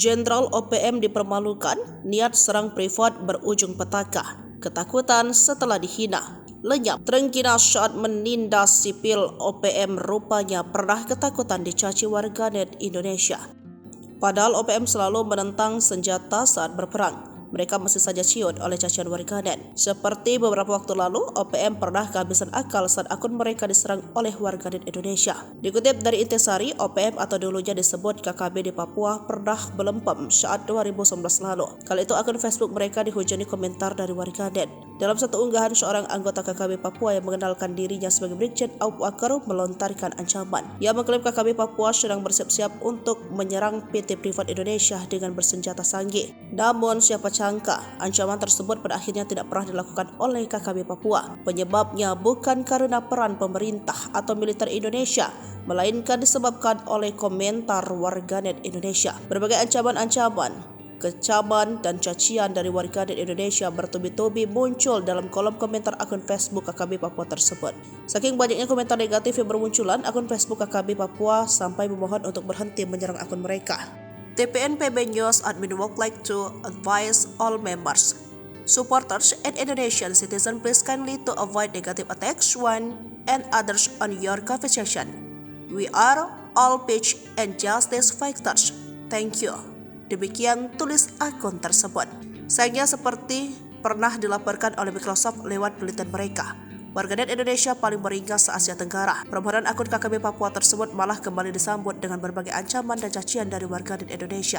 Jenderal OPM dipermalukan, niat serang privat berujung petaka. Ketakutan setelah dihina. Lenyap terengginas saat menindas sipil OPM, rupanya pernah ketakutan dicaci warganet Indonesia. Padahal OPM selalu menentang senjata saat berperang. Mereka masih saja ciut oleh cacian warganet. Seperti beberapa waktu lalu, OPM pernah kehabisan akal saat akun mereka diserang oleh warganet Indonesia. Dikutip dari Intisari, OPM atau dulunya disebut KKB di Papua pernah belempem saat 2019 lalu. Kali itu akun Facebook mereka dihujani komentar dari warganet. Dalam satu unggahan, seorang anggota KKB Papua yang mengenalkan dirinya sebagai Brigjen Abu Bakar melontarkan ancaman. Ia mengklaim KKB Papua sedang bersiap-siap untuk menyerang PT Privat Indonesia dengan bersenjata canggih. Namun siapa sangka ancaman tersebut pada akhirnya tidak pernah dilakukan oleh KKB Papua. Penyebabnya bukan karena peran pemerintah atau militer Indonesia, melainkan disebabkan oleh komentar warganet Indonesia. Berbagai ancaman-ancaman, kecaman dan cacian dari warganet Indonesia bertubi-tubi muncul dalam kolom komentar akun Facebook KKB Papua tersebut. Saking banyaknya komentar negatif yang bermunculan, akun Facebook KKB Papua sampai memohon untuk berhenti menyerang akun mereka. TPN PB News admin would like to advise all members, supporters, and Indonesian citizens please kindly to avoid negative attacks one and others on your conversation. We are all peace and justice fighters. Thank you. Demikian tulis akun tersebut. Sayangnya seperti pernah dilaporkan oleh Microsoft lewat penelitian mereka, warganet Indonesia paling meringkas se-Asia Tenggara. Permohonan akun KKB Papua tersebut malah kembali disambut dengan berbagai ancaman dan cacian dari warganet Indonesia.